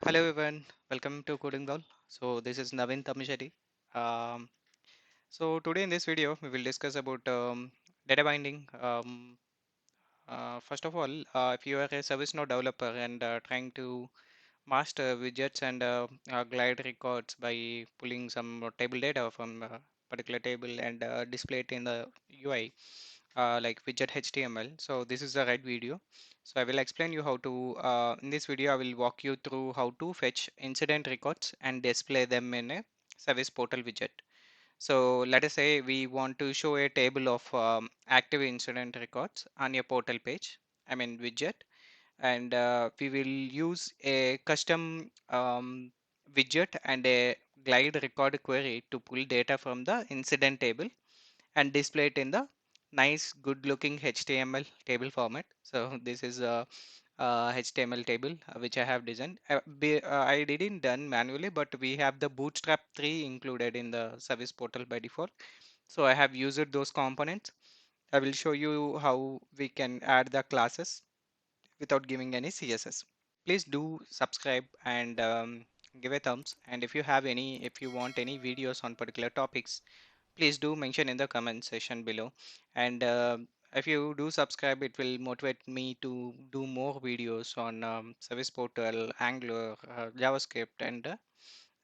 Hello everyone, welcome to Coding Ball. So this is Navin Tamishari. Um, so today in this video we will discuss about data binding. First of all, if you are a ServiceNow developer and trying to master widgets and glide records by pulling some table data from a particular table and display it in the UI, like widget HTML. So this is the right video. So I will explain you how to, in this video, I will walk you through how to fetch incident records and display them in a service portal widget. So let us say we want to show a table of active incident records on your portal page, I mean widget, and we will use a custom widget and a glide record query to pull data from the incident table and display it in the nice good looking HTML table format. So this is a, HTML table which I have designed. I didn't done manually, but we have the Bootstrap 3 included in the service portal by default. So I have used those components. I will show you how we can add the classes without giving any CSS. Please do subscribe and give a thumbs. And if you want any videos on particular topics, please do mention in the comment section below. And if you do subscribe, it will motivate me to do more videos on service portal, Angular, JavaScript, and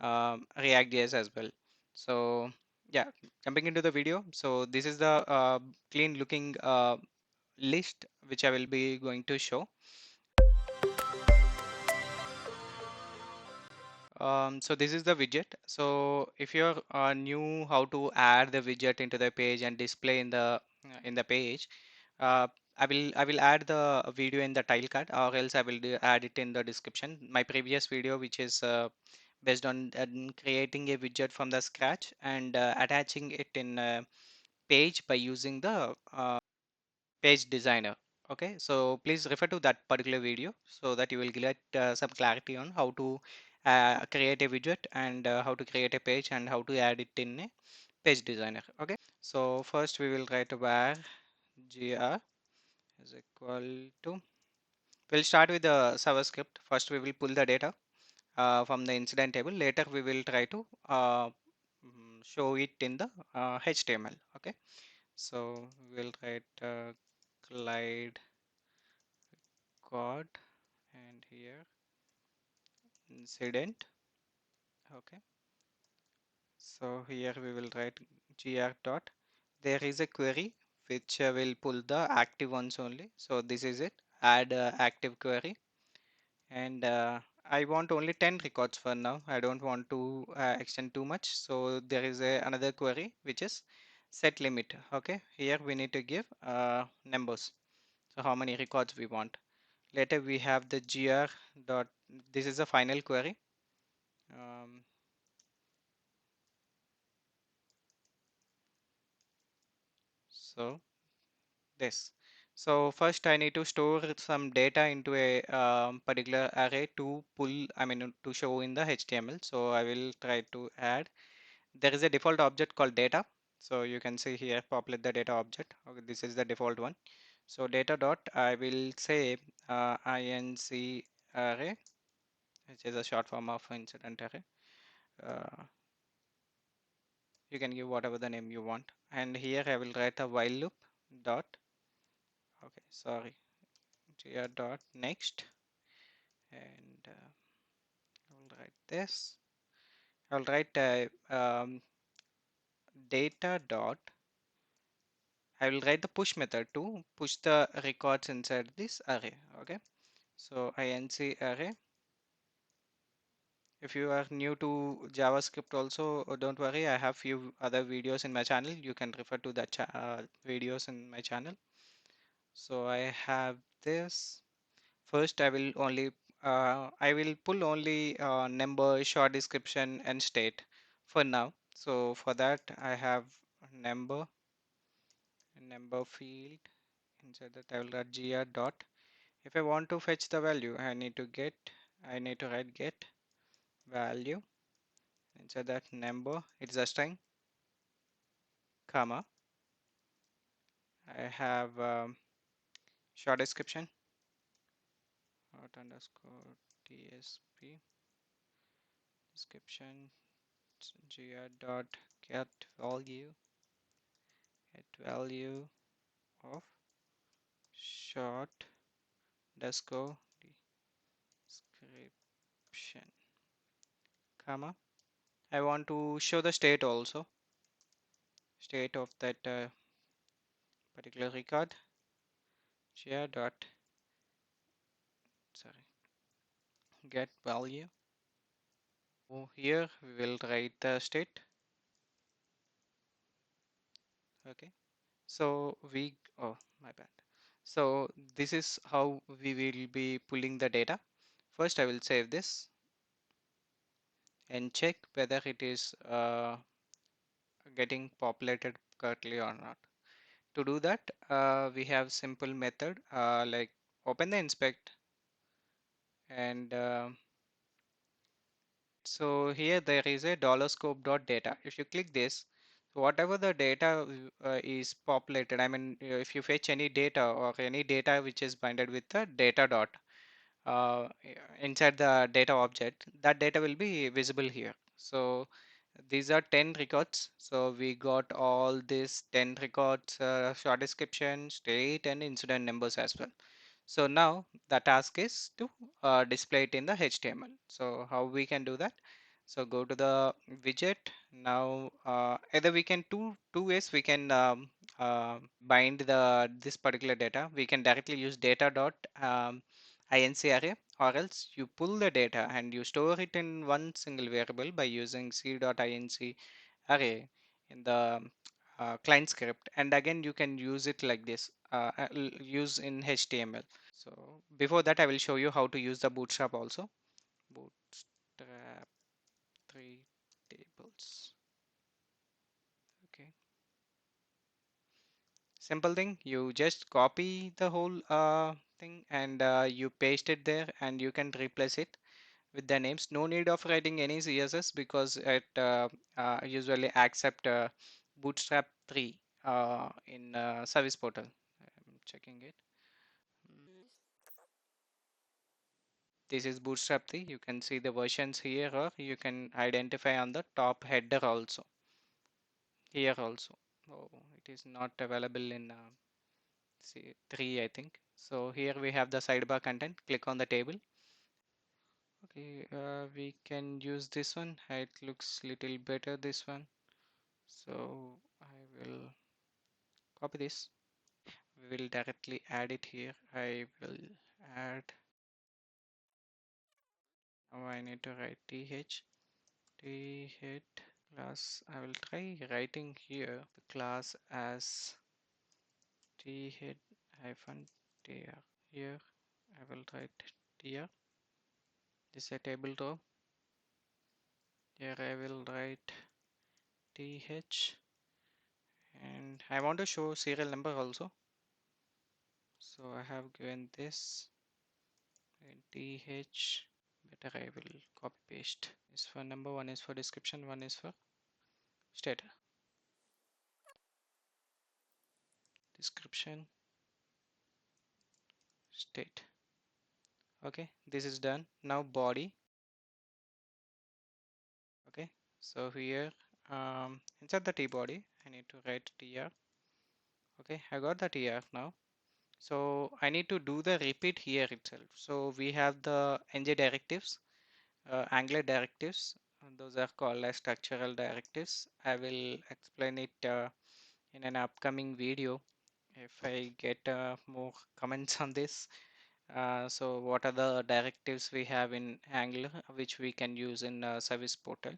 React.js as well. So yeah, jumping into the video. So this is the clean looking list which I will be going to show. So this is the widget. So if you're new how to add the widget into the page and display in the page, uh, I will add the video in the title card, or else I will add it in the description. My previous video, which is based on creating a widget from the scratch and attaching it in a page by using the page designer. Okay, so please refer to that particular video so that you will get some clarity on how to create a widget and how to create a page and how to add it in a page designer. Okay, so first we will write var gr is equal to, we'll start with the server script. First we will pull the data from the incident table. Later we will try to show it in the HTML. Okay, so we'll write glide record and here incident. Okay, so here we will write gr dot, there is a query which will pull the active ones only. So this is it, add active query, and I want only 10 records for now. I don't want to extend too much, so there is another query which is set limit. Okay, here we need to give numbers, so how many records we want. Later we have the gr dot, this is a final query. um, so this, so first I need to store some data into a particular array to pull, I mean to show in the HTML. So I will try to add, there is a default object called data, so you can see here populate the data object. Okay, this is the default one. So data dot, I will say inc array, which is a short form of incident array. uh, you can give whatever the name you want, and here I will write a while loop dot, okay, sorry, gr dot next, and I'll write this. I'll write data dot, I will write the push method to push the records inside this array. Okay, so inc array. If you are new to JavaScript also, don't worry, I have few other videos in my channel. You can refer to the videos in my channel. So I have this. First, I will pull only number, short description, and state for now. So for that, I have number, number field. Inside that, I will write gr dot. If I want to fetch the value, I need to write get value. Inside that number, it's a string, comma. I have short description, short underscore tsp. description gr dot get value of short underscore description, comma. I want to show the state also, state of that particular record. Gr dot, sorry, get value. So here we will write the state. Okay. So oh my bad. So this is how we will be pulling the data. First, I will save this and check whether it is getting populated correctly or not. To do that, we have simple method like open the inspect, and so here there is a $scope.data. If you click this, whatever the data is populated, I mean, if you fetch any data or any data which is binded with the data dot uh, inside the data object, that data will be visible here. So these are 10 records. So we got all these 10 records, short description, state, and incident numbers as well. So now the task is to display it in the HTML. So how we can do that? So go to the widget. Now either we can two ways we can bind the this particular data. We can directly use data dot inc array, or else you pull the data and you store it in one single variable by using c.inc array in the client script, and again you can use it like this, use in HTML. So before that, I will show you how to use the Bootstrap also. Bootstrap 3 tables. Okay. Simple thing. You just copy the whole thing and you paste it there, and you can replace it with the names. No need of writing any CSS because it usually accept Bootstrap 3 in Service Portal. I'm checking it. This is Bootstrap 3. You can see the versions here, or you can identify on the top header also. Here also. Oh, it is not available in see 3, I think. So here we have the sidebar content. Click on the table. Okay, we can use this one. It looks little better, this one. So I will copy this. We will directly add it here. I will add. Now I need to write th class. I will try writing here the class as thead hyphen tr. Here I will write tr. This is a table row. Here I will write th, and I want to show serial number also. So I have given this and th. Better I will copy paste. This for number, one is for description, one is for state. Description, state. Okay, this is done. Now body. Okay, so here inside the t body I need to write tr. Okay, I got the tr now. So I need to do the repeat here itself. So we have the ng directives, Angular directives. Those are called as structural directives. I will explain it in an upcoming video if I get more comments on this. So what are the directives we have in Angular which we can use in Service Portal?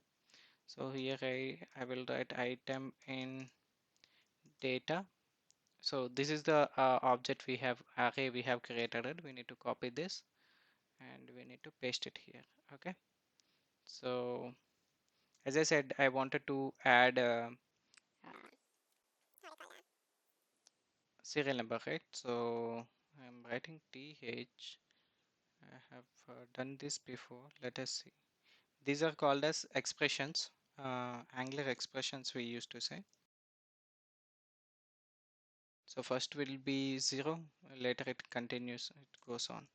So here I will write item in data. So this is the object we have, array we have created it. We need to copy this and we need to paste it here. Okay. So as I said, I wanted to add serial number, right? So I'm writing th. I have done this before. Let us see. These are called as expressions, Angular expressions we used to say. So first will be 0, later it continues, it goes on.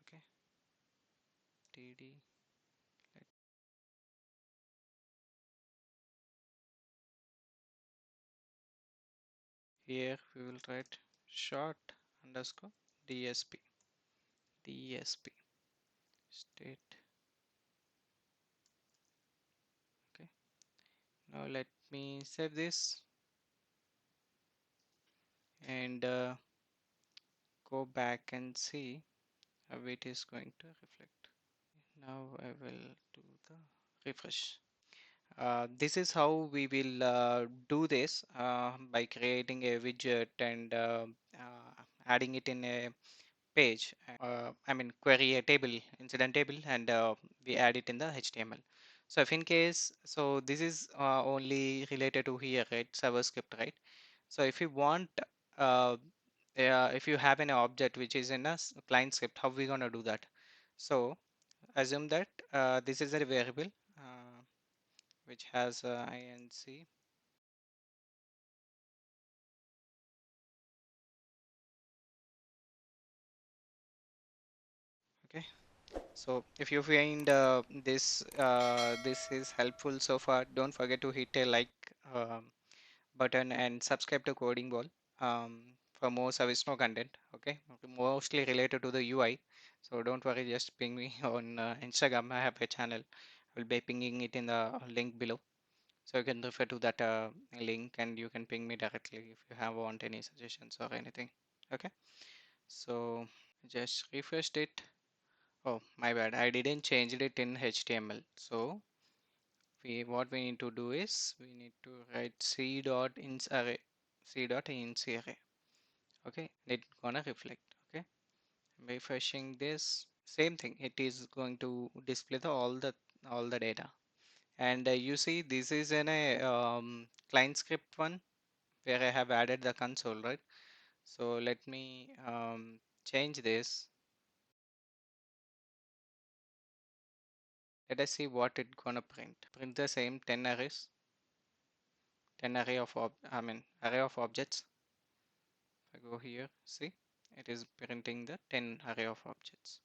Okay, td here we will write short underscore dsp state. Okay, now let me save this and go back and see how it is going to reflect. Now I will do the refresh. This is how we will do this by creating a widget and adding it in a page. I mean, query a table, incident table, and we add it in the HTML. So if in case, so this is only related to here, right? Server script, right? So if you want, uh, if you have an object which is in a client script, how we gonna do that? So assume that this is a variable which has inc. Okay, so if you find this is helpful so far, don't forget to hit a like button and subscribe to Coding Ball for more ServiceNow content. Okay, mostly related to the UI. So don't worry, just ping me on Instagram. I have a channel. I'll be pinging it in the link below. So you can refer to that link and you can ping me directly if you have want any suggestions or anything. Okay, so just refreshed it. Oh, my bad. I didn't change it in HTML. So we what we need to do is we need to write c dot ins array, c dot ins array. Okay, it's gonna reflect. Okay, refreshing this same thing. It is going to display all the data. And you see this is in a client script one where I have added the console, right? So let me change this. Let us see what it gonna print. Print the same 10 arrays, 10 array of array of objects. If I go here, see, it is printing the 10 array of objects.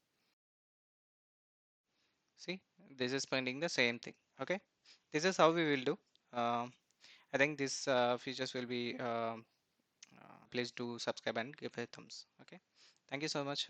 See, this is printing the same thing. Okay, this is how we will do. I think this features will be please do subscribe and give a thumbs. Okay, thank you so much.